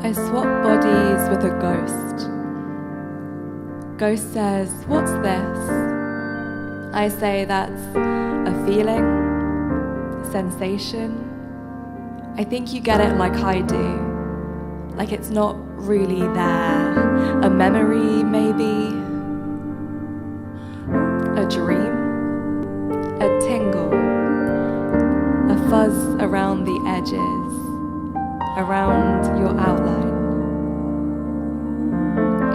I swap bodies with a ghost. Ghost says, "What's this?" I say, "That's a feeling, sensation. I think you get it like I do. Like it's not really there. A memory, maybe. A dream. A tingle. A fuzz around the edges. Around your outline.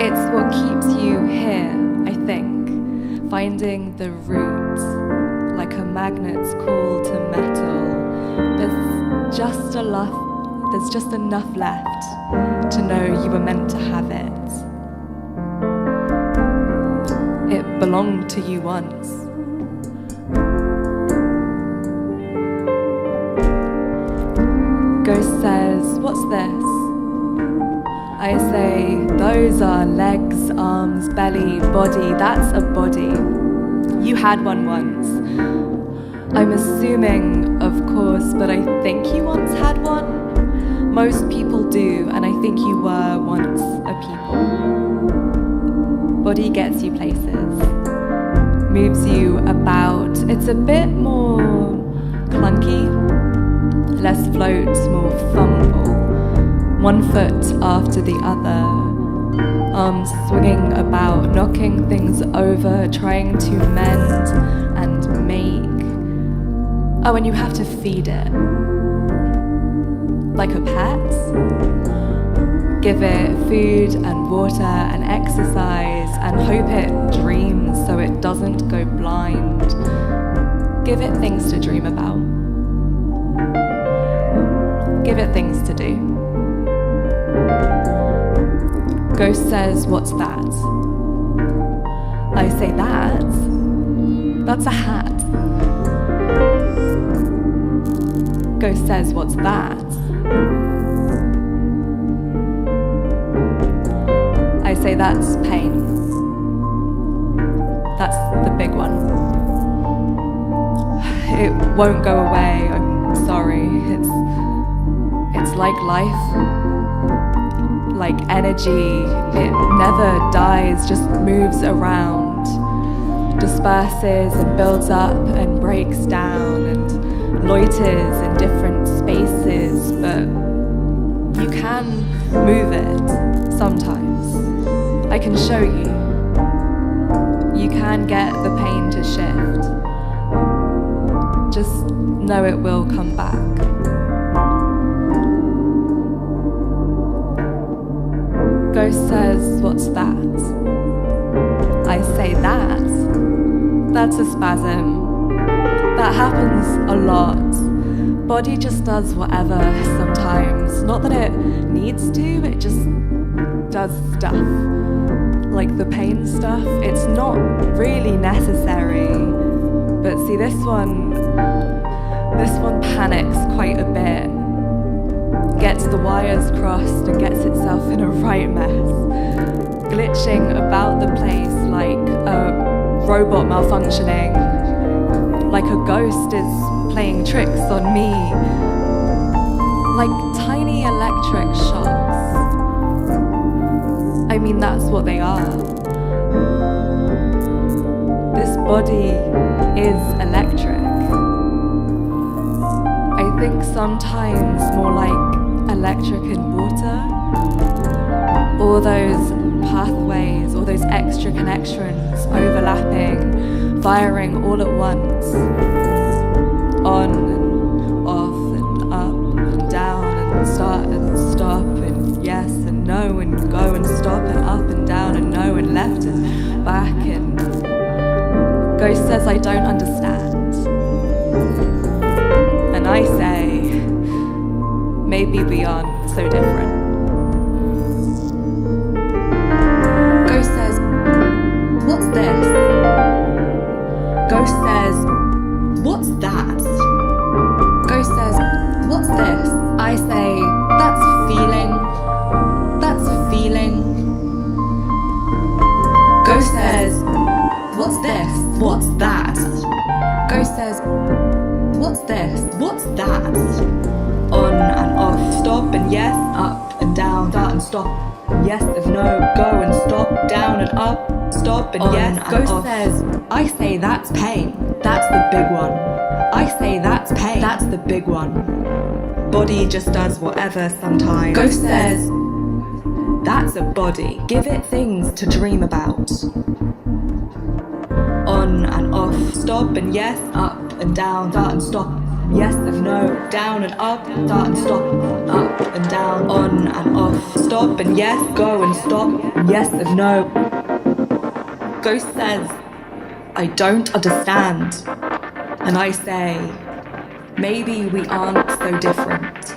It's what keeps you here, I think. Finding the root, like a magnet's call to metal. There's just enough left to know you were meant to have it. It belonged to you once. Ghost says, "What's this?" I say, "Those are legs, arms, belly, body. That's a body. You had one once." I'm assuming, of course, but I think you once had one. Most people do, and I think you were once a people. Body gets you places, moves you about. It's a bit more clunky, less float, more fumble. One foot after the other, arms swinging about, knocking things over, trying to mend and make. Oh, and you have to feed it. Like a pet. Give it food and water and exercise and hope it dreams so it doesn't go blind. Give it things to dream about. Give it things to do. Ghost says, "What's that?" I say, That's a hat." Ghost says, "What's that?" I say, "That's pain. That's the big one. It won't go away, I'm sorry. It's like life. Like energy, it never dies, just moves around, disperses and builds up and breaks down and loiters in different spaces, but you can move it sometimes. I can show you. You can get the pain to shift. Just know it will come back. Ghost says, "What's that?" I say, That's a spasm. That happens a lot. Body just does whatever sometimes. Not that it needs to, it just does stuff. Like the pain stuff, it's not really necessary. But see, this one panics quite a bit. Gets the wires crossed and gets itself in a right mess. Glitching about the place like a robot malfunctioning. Like a ghost is playing tricks on me. Like tiny electric shocks. I mean, that's what they are. This body is electric. I think sometimes more like electric in water. All those pathways, all those extra connections overlapping, firing all at once. On and off and up and down and start and stop and yes and no and go and stop and up and down and no and left and back and Ghost says, "I don't understand." And I say, maybe we aren't so different. Ghost says, "What's this?" Ghost says, "What's that?" Ghost says, "What's this?" I say, "That's feeling. That's feeling." Ghost says, "What's this? What's that?" Ghost says, "What's this? What's that?" On and off, stop and yes, up and stop, yes and no, go and stop, down and up, stop and yes and Ghost off. says, I say that's pain, that's the big one. I say that's pain, that's the big one. Body just does whatever sometimes. Ghost says, that's a body, give it things to dream about. On and off, stop and yes, up and down, start and stop, yes and no, down and up, start and stop, up and down, on and off, stop and yes, go and stop, yes and no. Ghost says, I don't understand. And I say, maybe we aren't so different.